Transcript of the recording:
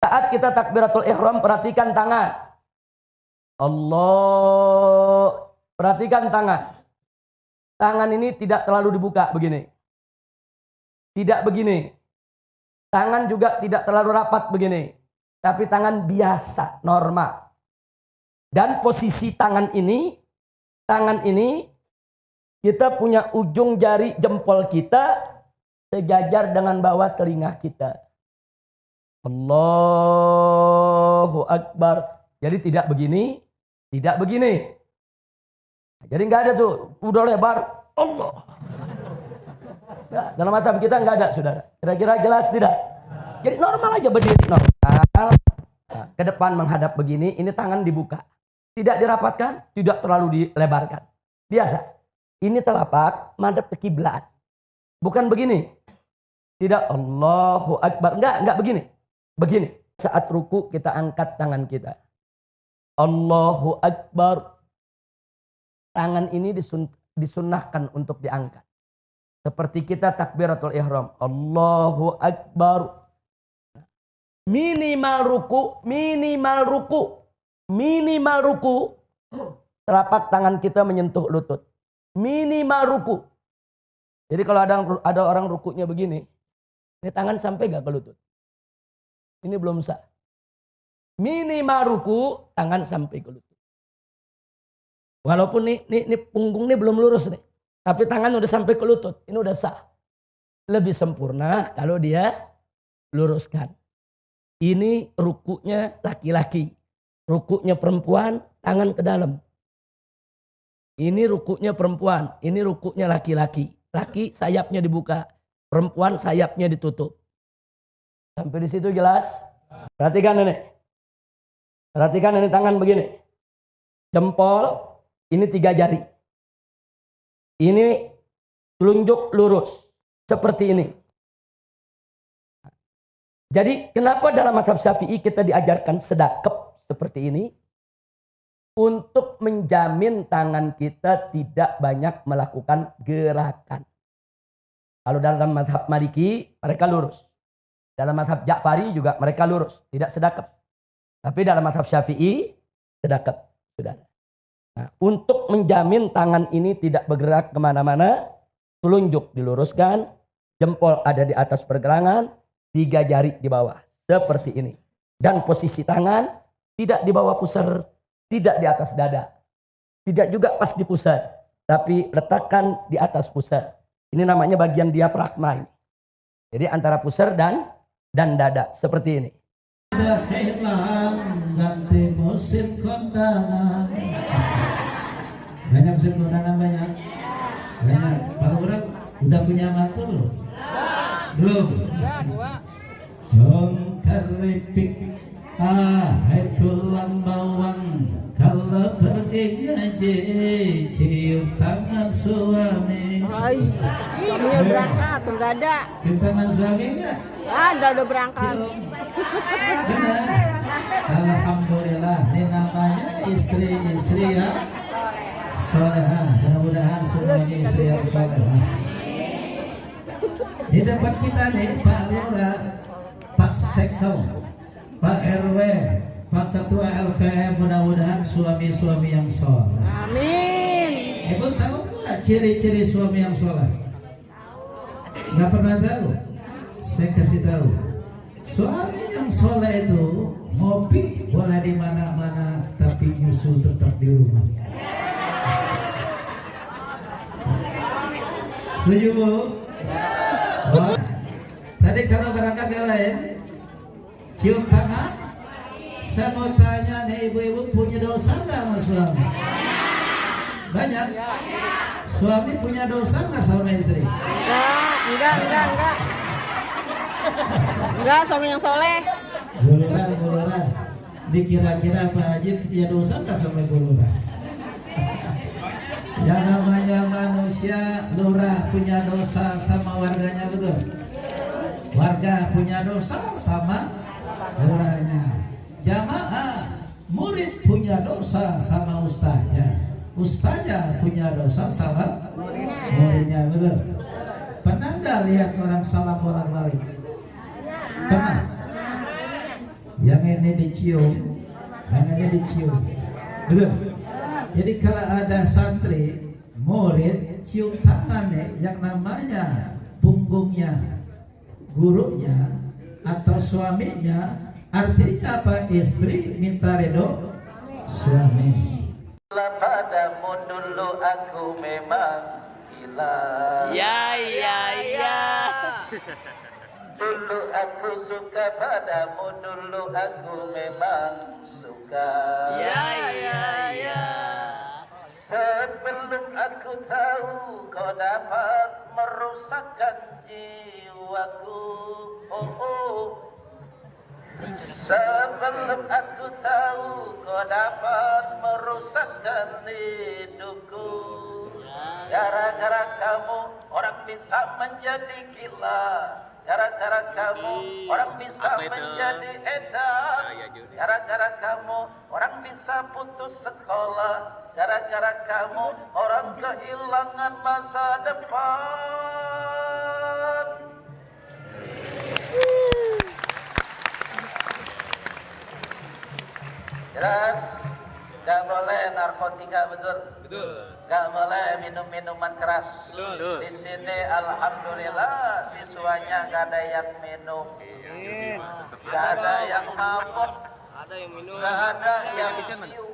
Saat kita takbiratul ihram, perhatikan tangan. Allah, perhatikan tangan. Tangan ini tidak terlalu dibuka begini. Tidak begini. Tangan juga tidak terlalu rapat begini. Tapi tangan biasa, normal. Dan posisi tangan ini kita punya ujung jari jempol kita sejajar dengan bawah telinga kita. Allahu Akbar. Jadi tidak begini, tidak begini. Jadi nggak ada tuh, udah lebar, Allah. Ya, dalam mazhab kita nggak ada, saudara. Kira-kira jelas tidak? Jadi normal aja berdiri, normal. Nah, ke depan menghadap begini, ini tangan dibuka. Tidak dirapatkan, tidak terlalu dilebarkan. Biasa. Ini telapak madhab ke kiblat. Bukan begini. Tidak Allahu Akbar. Enggak begini. Begini. Saat ruku kita angkat tangan kita. Allahu Akbar. Tangan ini disunnahkan untuk diangkat. Seperti kita takbiratul ihram. Allahu Akbar. Minimal ruku. Telapak tangan kita menyentuh lutut. Minimal ruku. Jadi kalau ada orang rukunya begini, ini tangan sampai gak ke lutut? Ini belum sah. Minimal ruku, tangan sampai ke lutut. Walaupun ini punggung ini belum lurus nih, tapi tangan udah sampai ke lutut, ini udah sah. Lebih sempurna kalau dia luruskan. Ini rukunya laki-laki, rukunya perempuan, tangan ke dalam. Ini rukunya perempuan, ini rukunya laki-laki. Laki sayapnya dibuka, perempuan sayapnya ditutup. Sampai di situ jelas? Perhatikan ini. Perhatikan ini tangan begini. Jempol, ini 3 jari. Ini telunjuk lurus. Seperti ini. Jadi kenapa dalam mazhab Syafi'i kita diajarkan sedekap seperti ini? Untuk menjamin tangan kita tidak banyak melakukan gerakan. Kalau dalam mazhab Maliki mereka lurus. Dalam mazhab Ja'fari juga mereka lurus, tidak sedekap. Tapi dalam mazhab Syafi'i sedekap, saudara. Nah, untuk menjamin tangan ini tidak bergerak kemana-mana, telunjuk diluruskan, jempol ada di atas pergelangan, 3 jari di bawah, seperti ini. Dan posisi tangan tidak di bawah pusar, tidak di atas dada. Tidak juga pas di pusar. Tapi letakkan di atas pusar. Ini namanya bagian diafragma ini. Jadi antara pusar dan dada. Seperti ini. Ganti musim kondangan. Banyak musim kondangan banyak. Banyak. Kalau orang udah punya mantu loh? Belum. Dong keripik. Itu lambauan kalau pergi ngaji cium tangan suami. Suaminya berangkat, enggak ada. Cium tangan suami enggak? Ada, udah berangkat. Benar. Alhamdulillah, ini namanya istri-istri yang solehah. Mudah-mudahan semuanya istri yang solehah. Di depan kita nih Pak Lura, Pak Sekel, Pak RW, Pak Ketua LVM, mudah-mudahan suami-suami yang soleh. Amin. Ibu tahu nggak ciri-ciri suami yang soleh? Nggak pernah tahu? Saya kasih tahu. Suami yang soleh itu ngopi boleh di mana-mana, tapi nyusul tetap di rumah. Setuju Bu? Oh. Tadi kalau berangkat ke lain, cium tangan. Saya mau tanya nih ibu-ibu, punya dosa nggak sama suami? Banyak. Suami punya dosa nggak sama istri? Enggak. Enggak, suami yang soleh. Bulurah. Dikira-kira Pak Haji punya dosa nggak sama Ibu Lurah? Yang namanya manusia, lurah punya dosa sama warganya, betul? Warga punya dosa sama lurahnya. Jamaah, murid punya dosa sama ustaznya. Ustaznya punya dosa sama muridnya, betul? Pernah nggak lihat orang salam orang balik? Pernah? yang ini dicium, yang ini dicium. Betul. Jadi kalau ada santri, murid cium tangannya yang namanya punggungnya gurunya atau suaminya, artinya apa? Istri minta ridho suami. Padamu dulu aku memang gila. Ya. Dulu aku suka padamu, dulu aku memang suka. Ya. Sebelum aku tahu kau dapat merusakkan jiwaku. Sebelum aku tahu kau dapat merusakkan hidupku. Gara-gara kamu orang bisa menjadi gila. Gara-gara kamu orang bisa menjadi edan. Gara-gara kamu orang bisa putus sekolah. Gara-gara kamu orang kehilangan masa depan. Jelas, gak boleh narkotika, betul? Gak boleh minum-minuman keras. Betul. Di sini alhamdulillah siswanya gak ada yang minum, gak ada yang mabuk, Ada yang minum. gak ada yang cium.